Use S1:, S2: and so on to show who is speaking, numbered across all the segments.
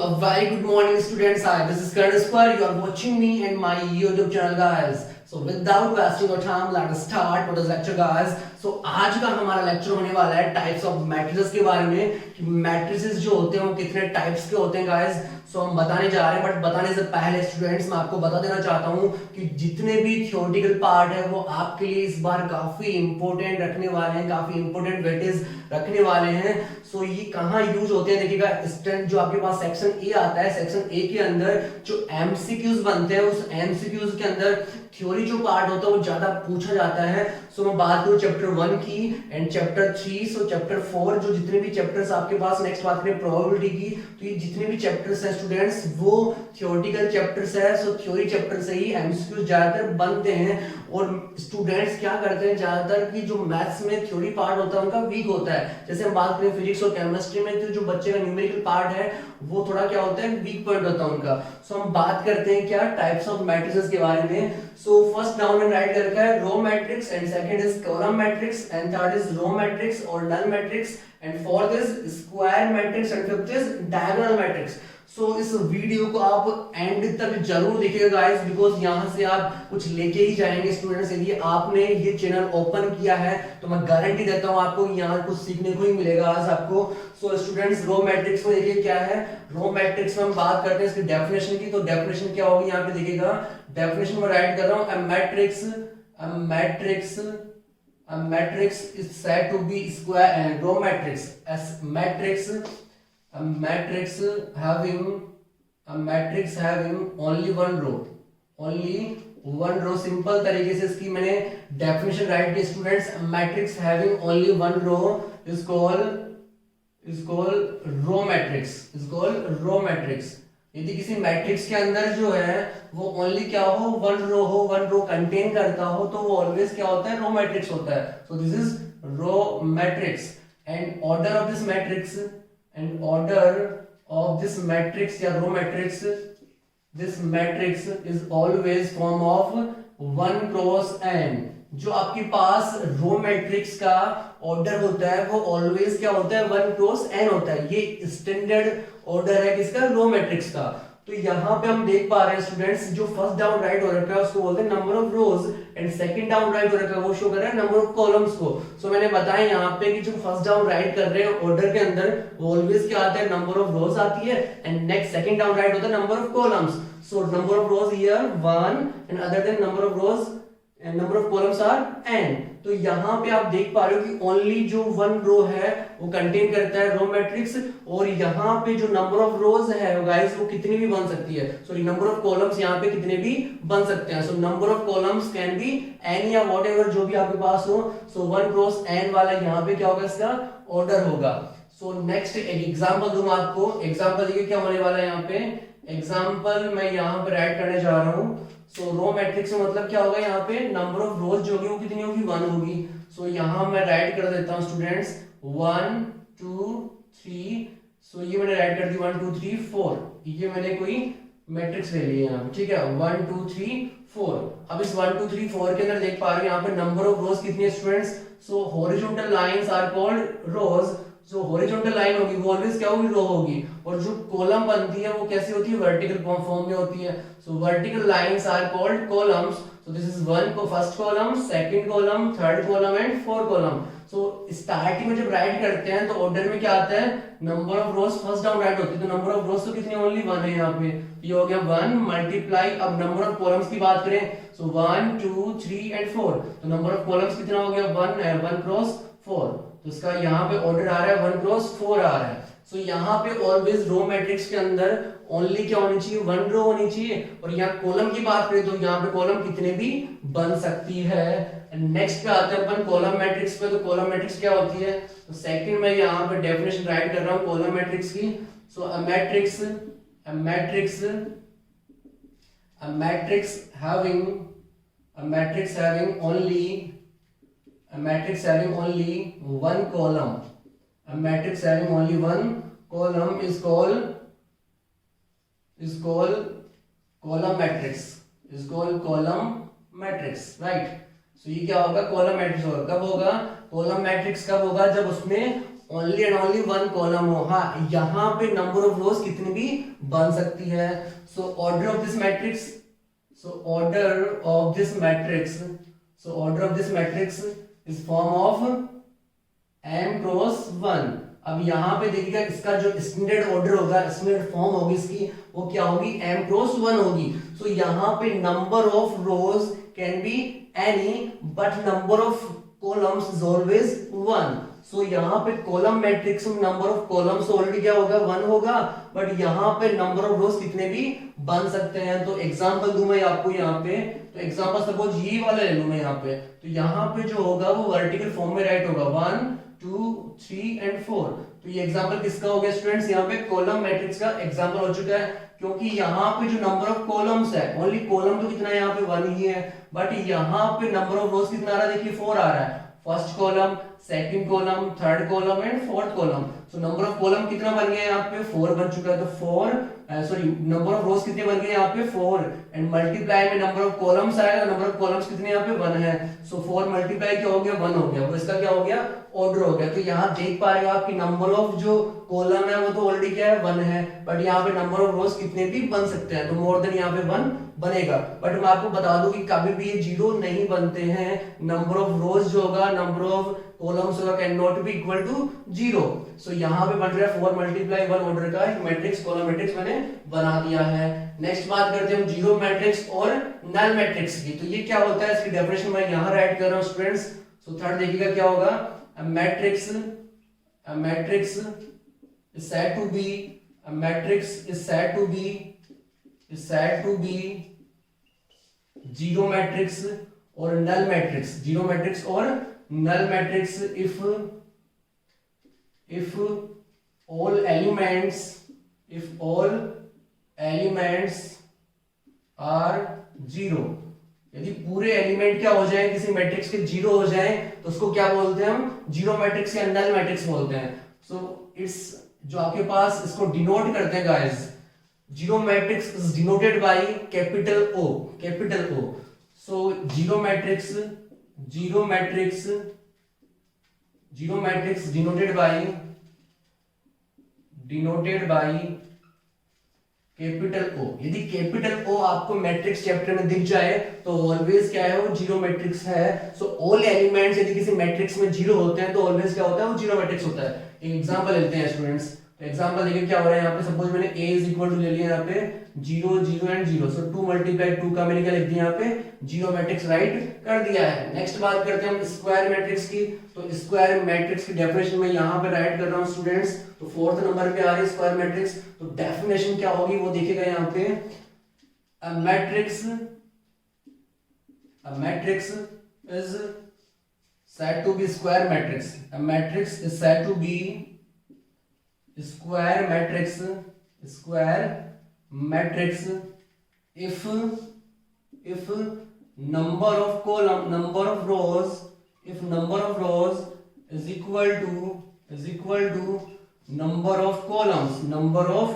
S1: a very good morning students. Hi, this is Karan. You are watching me and my YouTube channel guys. So without wasting your time, let us start today's lecture guys. So आज का हमारा lecture होने वाला है types of matrices के बारे में कि मैट्रिसेस जो होते हैं वो कितने टाइप्स के होते हैं गाइस. सो हम बताने जा रहे हैं बट बताने से पहले स्टूडेंट्स मैं आपको बता देना चाहता हूँ कि जितने भी थियोरेटिकल पार्ट है वो आपके लिए इस बार काफी इंपॉर्टेंट रखने वाले हैं, काफी इंपॉर्टेंट वेटेज रखने वाले हैं. सो ये कहाँ यूज होते हैं देखिएगा. स्टैंड जो आपके पास सेक्शन ए आता है, सेक्शन ए के अंदर जो एमसीक्यूज बनते हैं उस एमसीक्यूज के अंदर थ्योरी जो पार्ट होता है वो ज्यादा पूछा जाता है. सो मैं बात करूं चैप्टर 1 की एंड चैप्टर 3. सो चैप्टर 4 जो जितने भी चैप्टर्स आपके पास, नेक्स्ट बात करें प्रोबेबिलिटी की, तो ये जितने भी चैप्टर्स हैं स्टूडेंट्स वो थियोरेटिकल चैप्टर्स है. सो थ्योरी चैप्टर से ही एमसीक्यूज ज्यादातर बनते हैं और स्टूडेंट्स क्या करते हैं ज्यादातर कि जो मैथ्स में थ्योरी पार्ट होता है उनका वीक होता है. जैसे हम बात करें फिजिक्स और केमिस्ट्री में तो जो बच्चे का न्यूमेरिकल पार्ट है वो थोड़ा क्या होता है, वीक पॉइंट होता है उनका. सो हम बात करते हैं क्या टाइप्स ऑफ मैट्रिसेस के बारे में. सो फर्स्ट डाउन में राइट कर रखा है row matrix and second is column matrix and third is row matrix और null matrix and fourth is square matrix and fifth is diagonal matrix. So इस video को आप एंड तक जरूर देखिएगा गाइस बिकॉज यहाँ से आप कुछ लेके ही जाएंगे स्टूडेंट्स. यदि आपने ये चैनल ओपन किया है तो मैं गारंटी देता हूँ आपको यहाँ कुछ सीखने को ही मिलेगा आज आपको. सो स्टूडेंट्स रो मैट्रिक्स में देखिए क्या है. रो मैट्रिक्स में हम बात करते हैं इसकी डेफिनेशन की. तो डेफिनेशन क्या होगी यहाँ पे देखिएगा. डेफिनेशन में राइट कर रहा हूँ a matrix is said to be square and row matrix as a matrix having only one row. Simple तरीके से इसकी मैंने डेफिनेशन राइट की students. Matrix having only one row is called row matrix. यदि किसी मैट्रिक्स के अंदर जो है वो ओनली क्या हो, वन रो कंटेन करता हो तो वो ऑलवेज क्या होता है, रो मैट्रिक्स होता है. So this is row matrix and order of this matrix या row matrix, this matrix is always form of 1 cross n. जो आपके पास रो मैट्रिक्स का ऑर्डर होता है वो ऑलवेज क्या होता है, 1 क्रॉस n होता है. ये स्टैंडर्ड ऑर्डर है किसका, रो मैट्रिक्स का. तो यहाँ पे हम देख पा रहे हैं स्टूडेंट्स जो फर्स्ट डाउन राइट हो रखा है उसको बोलते हैं number of rose and second down right हो रखा है वो शो कर रहा है नंबर ऑफ कॉलम्स को. सो मैंने बताया यहाँ पे कि जो फर्स्ट डाउन राइट कर रहे हैं ऑर्डर के अंदर वो ऑलवेज क्या आता है, नंबर ऑफ रोज आती है and next second down right होता है number of columns. So number of rose here 1 and other than number of rose and number of columns are n. तो यहाँ पे आप देख पा रहे हो कि ओनली जो वन रो है वो कंटेन करता है रो मैट्रिक्स और यहाँ पे जो नंबर ऑफ रोज है गाइस वो कितनी भी बन सकती है. सॉरी नंबर ऑफ कॉलम्स यहाँ पे कितने भी बन सकते हैं. So number of columns can be n या व्हाटएवर जो भी आपके पास हो. सो 1 क्रॉस n वाला यहाँ पे क्या होगा, इसका ऑर्डर होगा. सो नेक्स्ट एक एग्जांपल दूंगा आपको. एग्जांपल देखिए क्या होने वाला है यहाँ पे. एग्जांपल मैं यहाँ पे राइट करने जा रहा हूँ. सो रो मैट्रिक्स में मतलब क्या होगा, यहाँ पे नंबर ऑफ रोज जो होगी वो कितनी होगी, 1 होगी. सो यहाँ मैं राइट कर देता हूँ स्टूडेंट्स 1 2 3. सो ये मैंने राइट कर दी 1 2 3 4. ये मैंने कोई मैट्रिक्स ले लिया यहाँ पे, ठीक है 1 2 3 4. अब इस 1 2 3 4 के अंदर देख पा रहे हैं यहाँ पे नंबर ऑफ रोज कितनी है students. So horizontal lines are called rows. जो हॉरिजॉन्टल लाइन होगी वो ऑलवेज क्या होगी, रो होगी. और जो कॉलम बनती है वो कैसी होती है, वर्टिकल फॉर्म में होती है. So vertical lines are called columns. So this is first column, second column, third column and fourth column. So starting में जब राइट करते हैं तो ऑर्डर में क्या आता है, number of rose first down right होती है. तो नंबर ऑफ रोज तो कितनी, ओनली 1 है यहाँ पे. ये हो गया 1 मल्टीप्लाई. अब नंबर ऑफ कॉलम्स की बात करें सो 1 2 3 एंड 4. तो नंबर ऑफ कॉलम्स कितना हो गया, 1 है, 1 क्रॉस 4. तो इसका यहाँ पे ऑर्डर आ रहा है 1 क्रॉस 4 आ रहा है. सो यहाँ पे ऑलवेज रो मैट्रिक्स के अंदर ओनली क्या होनी चाहिए, 1 रो होनी चाहिए. और यहाँ कॉलम की बात करें तो यहाँ पे कॉलम कितने भी बन सकती है. नेक्स्ट पे आते हैं अपन कॉलम मैट्रिक्स पे. तो कॉलम मैट्रिक्स क्या होती है, तो सेकंड में यहाँ पे डेफिनेशन राइट कर रहा हूँ कॉलम मैट्रिक्स की. So a matrix having one column. A matrix having only one column is called column matrix. Right. So ये क्या होगा, column matrix होगा. कब होगा कॉलम मैट्रिक्स, कब होगा, जब उसमें only and only one column हो। हाँ, यहाँ पे नंबर ऑफ रोज कितनी भी बन सकती है। So order of this matrix, order of this matrix is form of m cross 1। अब यहाँ पे देखिएगा इसका जो स्टैंडर्ड ऑर्डर होगा, स्टैंडर्ड फॉर्म होगी इसकी, वो क्या होगी, m क्रॉस 1 होगी। सो यहाँ पे number of rose can be any but number of columns is always 1। सो यहाँ पे कॉलम मैट्रिक्स में नंबर ऑफ कॉलम्स ऑलरेडी क्या होगा, 1 होगा, बट यहाँ पे नंबर ऑफ रोज कितने भी बन सकते हैं। तो एग्जांपल दूं मैं आपको यहाँ पे, तो एग्जांपल सपोज ये वाला ले लूं मैं यहाँ पे, तो यहाँ पे जो होगा वो वर्टिकल फॉर्म में राइट होगा 1 2 3 एंड 4। तो ये एग्जांपल किसका हो गया स्टूडेंट्स, यहाँ पे कॉलम मैट्रिक्स का एग्जांपल हो चुका है, क्योंकि यहाँ पे जो नंबर ऑफ कॉलम्स है, ओनली कॉलम तो कितना है यहाँ पे 1 ही है, बट यहाँ पे नंबर ऑफ रोज कितना आ रहा है, देखिए 4 आ रहा है। First column, second column, third column and fourth column. So number of column कितना बन गया यहाँ पे, 4 बन चुका है। तो 4 सॉरी नंबर ऑफ रोज कितने बन गए यहाँ पे, 4, एंड मल्टीप्लाई में नंबर ऑफ कॉलम्स आएगा, नंबर ऑफ कॉलम्स कितने यहाँ पे 1 है। सो 4 मल्टीप्लाई क्या हो गया, 1 हो गया, वो इसका क्या हो गया, ऑर्डर हो गया। तो यहाँ देख पा रहे हो आपकी नंबर ऑफ जो कॉलम है वो तो ऑलरेडी क्या है, 1 है, बट यहाँ पे नंबर ऑफ रोज कितने भी बन सकते हैं, तो मोर देन यहाँ पे 1 बनेगा। बट मैं आपको बता दूं कि कभी भी ये 0 नहीं बनते हैं। नंबर ऑफ रोज जो होगा, नंबर ऑफ कॉलम्स होगा, cannot be equal to 0। So यहाँ पे बन रहा है 4 मल्टीप्लाई 1 ऑर्डर का एक मैट्रिक्स, कॉलम मैट्रिक्स मैंने बना दिया है। नेक्स्ट बात करते हैं हम जीरो मैट्रिक्स और नल मैट्रिक्स की। तो ये क्या होता है, इसकी डेफिनेशन मैं यहाँ राइट कर रहा हूँ स्टूडेंट्स। सो थर्ड देखिएगा क्या होगा, a matrix is said to be, a matrix is said to be zero matrix or null matrix, zero matrix or null matrix if all elements are zero। यदि पूरे element क्या हो जाए किसी matrix के, 0 हो जाए, तो उसको क्या बोलते हैं हम, जीरो मैट्रिक्स या नल मैट्रिक्स बोलते हैं। सो इट्स जो आपके पास इसको डिनोट करते हैं guys, zero matrix is denoted by capital O। So zero matrix denoted by capital O। यदि कैपिटल O आपको मैट्रिक्स चैप्टर में दिख जाए तो ऑलवेज क्या है, वो जीरो मैट्रिक्स है। सो ऑल एलिमेंट्स यदि किसी मैट्रिक्स में 0 होते हैं तो ऑलवेज क्या होता है, वो जीरो मैट्रिक्स होता है। एक एग्जांपल लेते हैं स्टूडेंट्स। तो एग्जांपल देखिए क्या हो रहा है यहाँ पे, सपोज मैंने a इज इक्वल टू ले लिया यहाँ पे 0 0 एंड 0। सो 2 मल्टीप्लाई 2 का मैंने क्या लिख दिया यहाँ पे, जीरो मैट्रिक्स राइट कर दिया है। नेक्स्ट बात करते हैं हम स्क्वायर मैट्रिक्स की। तो स्क्वायर मैट्रिक्स की डेफिनेशन मैं यहाँ पे राइट कर रहा हूँ स्टूडेंट्स। तो फोर्थ नंबर पे आ रही है स्क्वायर मैट्रिक्स। तो डेफिनेशन क्या होगी वो देखिएगा यहाँ पे, a matrix is said to be square matrix। A matrix is said to be square matrix if number of rows is equal to number of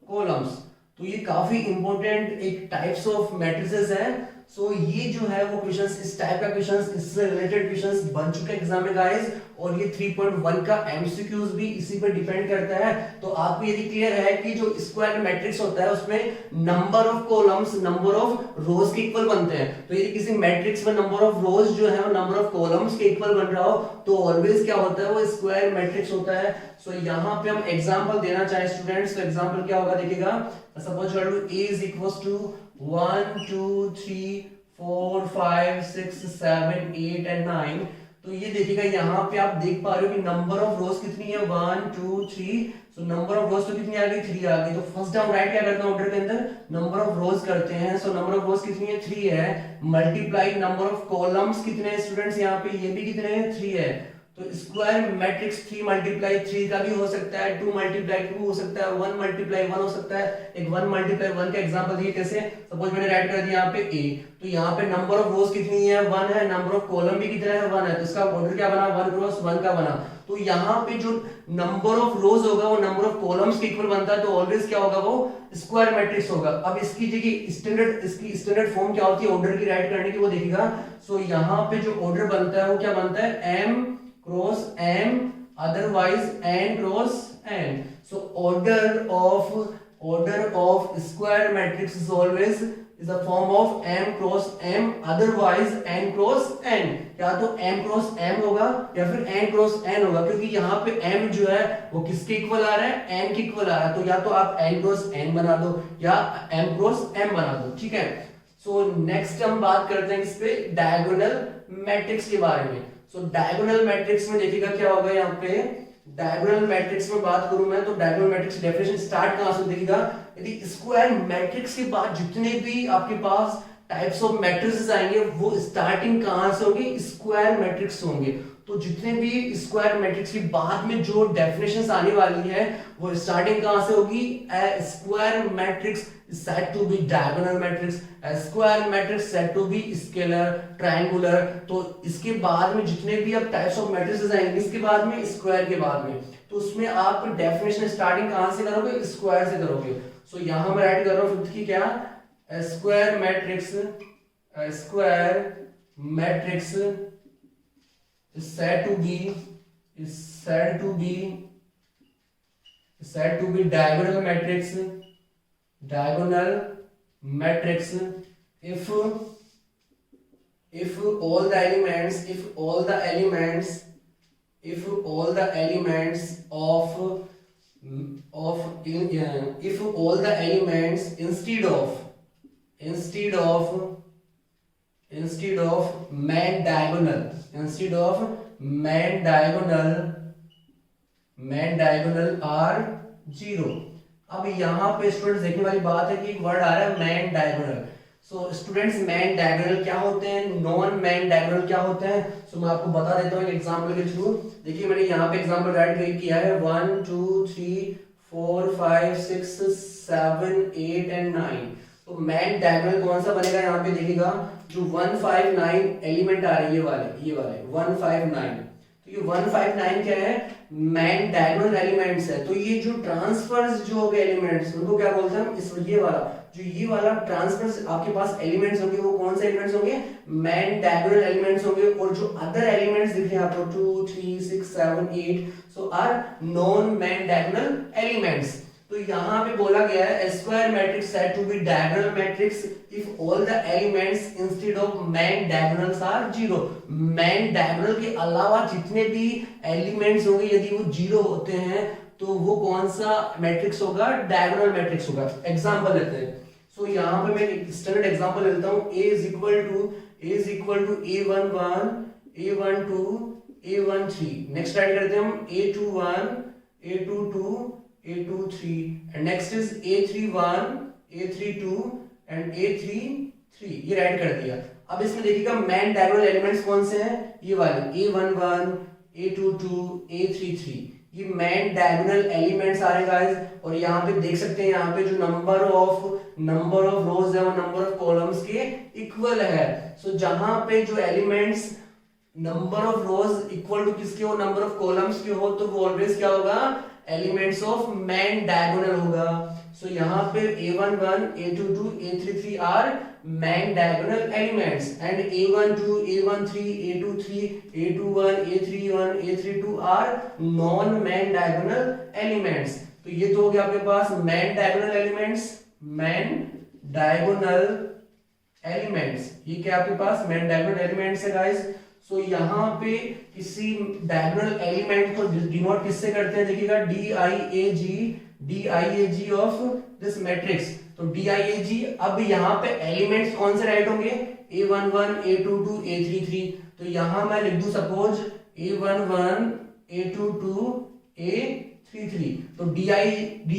S1: columns। तो ये काफी इंपॉर्टेंट एक टाइप्स ऑफ मैट्रिसेस है। सो ये जो है वो क्वेश्चंस, इस टाइप का क्वेश्चंस, इससे रिलेटेड क्वेश्चंस बन चुके हैं एग्जाम में गाइस, और ये 3.1 का एमसीक्यूज भी इसी पर डिपेंड करता है। तो आपको यदि क्लियर है कि जो स्क्वायर मैट्रिक्स होता है उसमें number of columns number of रोज के इक्वल बनते हैं। तो यदि किसी मैट्रिक्स में नंबर ऑफ रोज जो है वो नंबर ऑफ कॉलम्स के इक्वल बन रहा हो तो ऑलवेज क्या होता है, वो स्क्वायर मैट्रिक्स होता है। सो यहाँ पे हम एग्जाम्पल देना चाहे स्टूडेंट्स, तो एग्जाम्पल क्या होगा देखिएगा, suppose A is equals to 1 2 3 4 5 6 7 8 and 9। तो ये देखिएगा यहाँ पे आप देख पा रहे हो कि नंबर ऑफ रोज कितनी है, 1 2 3। सो नंबर ऑफ रोज तो कितनी आ गई, 3 आ गई। तो फर्स्ट टाइम राइट क्या करते हैं ऑर्डर के अंदर, नंबर ऑफ रोज करते हैं। सो नंबर ऑफ रोज कितनी है, 3 है, मल्टीप्लाई नंबर ऑफ कॉलम्स कितने हैं स्टूडेंट्स, यहाँ पे ये भी कितने हैं, 3 है। तो स्क्वायर मैट्रिक्स 3 मल्टीप्लाई 3 का भी हो सकता है, 2 मल्टीप्लाई 2 हो सकता है, 1 मल्टीप्लाई 1 हो सकता है। एक 1 मल्टीप्लाई 1 का एग्जांपल देखिए कैसे, सपोज मैंने राइट कर दिया यहाँ पे A, तो यहाँ पे नंबर ऑफ रोज कितनी है, 1 है, नंबर ऑफ कॉलम भी कितना है, 1 है। तो इसका ऑर्डर क्या बना, 1 क्रॉस 1 का बना। तो यहाँ पे जो नंबर ऑफ रोज होगा वो नंबर ऑफ कॉलम्स के इक्वल बनता है, तो ऑलवेज क्या होगा, वो स्क्वायर मैट्रिक्स होगा। अब इसकी इसकी स्टैंडर्ड फॉर्म क्या होती है ऑर्डर की राइट करने की, वो देखिएगा। सो यहाँ पे जो ऑर्डर बनता है वो क्या बनता है, m cross m otherwise n cross n. So order of square matrix is always is the form of m cross m, otherwise n cross n. या तो m cross m होगा या फिर n cross n होगा, क्योंकि यहाँ पे m जो है वो किसके इक्वल आ रहा है, n के इक्वल आ रहा है, तो या तो आप n cross n बना दो या m cross m बना दो, ठीक है। सो नेक्स्ट हम बात करते हैं इस पे डायगोनल मैट्रिक्स के बारे में। सो डायगोनल मैट्रिक्स में देखिएगा क्या होगा, यहाँ पे डायगोनल मैट्रिक्स में बात करूं मैं तो डायगोनल मैट्रिक्स डेफिनेशन स्टार्ट कहां से देखिएगा, यदि स्क्वायर मैट्रिक्स के बाद जितने भी आपके पास टाइप्स ऑफ मैट्रिसेस आएंगे वो स्टार्टिंग कहां से होगी, स्क्वायर मैट्रिक्स होंगे। तो जितने भी स्क्वायर मैट्रिक्स के बाद में जो डेफिनेशंस आने वाली है वो स्टार्टिंग कहां से होगी, a square matrix is said to be diagonal matrix, a square matrix said to be scalar, triangular। तो इसके बाद में जितने भी अब टाइप्स ऑफ मैट्रिसेस आएंगे इसके बाद में स्क्वायर के बाद में, तो उसमें आप डेफिनेशन स्टार्टिंग कहां से करोगे, स्क्वायर से करोगे। सो यहां मैं राइट कर रहा हूं फिफ्थ की क्या, square matrix is said to be diagonal matrix if all the elements instead of main diagonal are 0। अब यहाँ पे स्टूडेंट्स देखने वाली बात है कि एक वर्ड आ रहा है man diagonal. So students man diagonal क्या होते हैं, नॉन मैन डायगोनल क्या होते हैं, सो मैं आपको बता देता हूँ एक एग्जांपल के थ्रू। देखिए मैंने यहाँ पे एग्जांपल राइट किया है 1 2 3 4 5 6 7 8 एंड 9। तो मैन डायगोनल कौन सा बनेगा, यहाँ पे देखिएगा जो 159 एलिमेंट आ रहे हैं ये वाले 159। तो ये 159 क्या है, मैन डायगोनल एलिमेंट्स है। तो ये जो ट्रांसफर्स जो हो गए एलिमेंट्स उनको क्या बोलते हैं, इस ये वाला ट्रांसफर्स आपके पास एलिमेंट्स होंगे वो कौन से एलिमेंट्स होंगे, मैन डायगोनल एलिमेंट्स होंगे। और जो अदर एलिमेंट्स दिख रहे हैं आपको 2 3 6 7 8 so are non main diagonal elements. तो यहाँ पे बोला गया है square matrix said to be diagonal matrix if all the elements instead of main diagonals are 0। Main diagonal के अलावा जितने भी एलिमेंट्स होंगे यदि वो 0 होते हैं तो वो कौन सा मैट्रिक्स होगा, डायगोनल मैट्रिक्स होगा। एग्जांपल लेते हैं। सो यहाँ पे मैं एक स्टैंडर्ड एग्जांपल लेता हूँ, a is equal to a11 a12 a13। Next right करते हैं हम a21 a22 a23 and next is a31 a32 and a33। ये राइट कर दिया। अब इसमें देखिएगा मैन डायगोनल एलिमेंट्स कौन से हैं, ये वाले a11 a22 a33 ये मैन डायगोनल एलिमेंट्स आ रहे हैं गाइस। और यहाँ पे देख सकते हैं यहाँ पे जो नंबर ऑफ रोज है वो नंबर ऑफ कॉलम्स के इक्वल है। सो जहां पे जो elements number of rows equal to किसके हो, नंबर ऑफ कॉलम्स के हो, तो वो ऑलवेज क्या होगा, एलिमेंट्स ऑफ मैन डायगोनल होगा। सो यहाँ पे a11 a22 a33 are main diagonal elements and a12 a13 a23 a21 a31 a32 are non main diagonal elements. तो ये तो हो गया आपके पास मैन डायगोनल एलिमेंट्स, ये क्या आपके पास मैन डायगोनल एलिमेंट्स है गाइस। सो यहाँ पे किसी डायगोनल एलिमेंट को डिनोट किससे करते हैं, देखिएगा DIAG ऑफ दिस मैट्रिक्स। तो DIAG, अब यहाँ पे एलिमेंट्स कौन से राइट होंगे, a11 a22 a33। तो यहाँ मैं लिख दूं सपोज a11 a22 a33। तो DIAG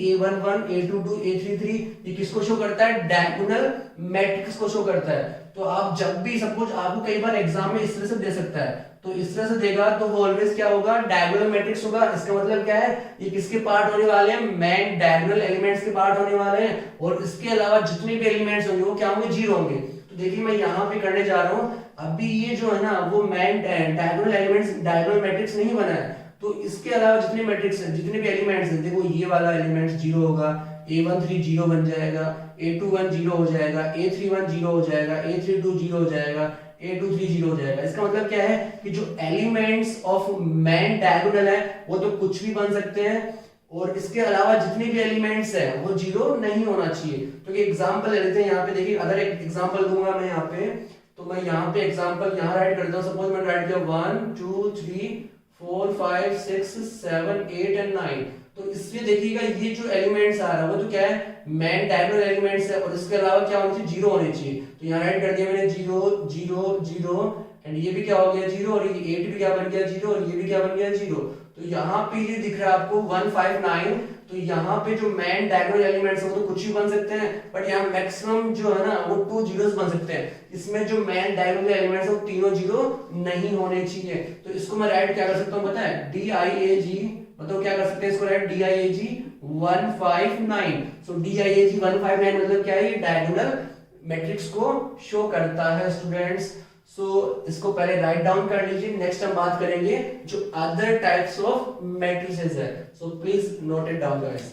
S1: a11 a22 a33 ये किसको शो करता है, डायगोनल मैट्रिक्स को शो करता है। तो आप जब भी सपोज आपको कई बार एग्जाम में इस तरह से दे सकता है, तो इस तरह से देगा तो वो ऑलवेज क्या होगा, डायगोनल मैट्रिक्स होगा। इसका मतलब क्या है, ये किसके पार्ट होने वाले हैं, मैन डायगोनल एलिमेंट्स के पार्ट होने वाले हैं। और इसके अलावा जितने भी एलिमेंट्स होंगे वो क्या होंगे, 0 होंगे। तो देखिए मैं यहाँ पे करने जा रहा हूँ, अभी ये जो है ना वो man diagonal elements diagonal matrix नहीं बना है। तो इसके अलावा जितने मैट्रिक्स हैं, जितने भी एलिमेंट्स हैं, देखो ये वाला एलिमेंट 0 होगा, a13 0 बन जाएगा, a21 0 हो जाएगा, a31 0 हो जाएगा, a32 0 हो जाएगा, A230 हो जाएगा। इसका मतलब क्या है कि जो एलिमेंट्स ऑफ मैन डायगोनल है वो तो कुछ भी बन सकते हैं, और इसके अलावा जितने भी एलिमेंट्स हैं वो जीरो नहीं होना चाहिए। तो ये एग्जांपल ले लेते हैं, यहाँ पे देखिए अगर एक एग्जांपल दूंगा मैं यहाँ पे, तो मैं यहाँ पे एग्जांपल यहाँ राइट करता हूँ। सपोज मैंने राइट किया 1 2 3 4 5 6 7 8 एंड 9, तो इसलिए देखिएगा ये जो एलिमेंट्स आ रहा है वो तो क्या है, मैन डायगोनल एलिमेंट्स है, और इसके अलावा क्या होना चाहिए, जीरो होने चाहिए। तो यहाँ राइट कर दिया मैंने 0 0 0, एंड ये भी क्या हो गया 0, और ये 8 भी क्या बन गया 0, और ये भी क्या बन गया 0। तो यहाँ पे ये दिख रहा है आपको 159, तो यहाँ पे जो मैन डायगोनल एलिमेंट्स है वो तो कुछ भी बन सकते हैं, बट यहाँ मैक्सिमम जो है ना वो 2 जीरोस बन सकते हैं। इसमें जो मैन डायगोनल एलिमेंट्स है वो तीनों जीरो नहीं होने चाहिए। तो इसको मैं राइट क्या कर सकता हूँ पता है, DIAG, मतलब क्या कर सकते हैं इसको राइट, DIAG 159। सो DIAG 159 मतलब क्या है, ये डायगोनल मैट्रिक्स को शो करता है स्टूडेंट्स। सो इसको पहले राइट डाउन कर लीजिए, नेक्स्ट हम बात करेंगे जो अदर टाइप्स ऑफ मैट्रिसेस है। So please note it down guys.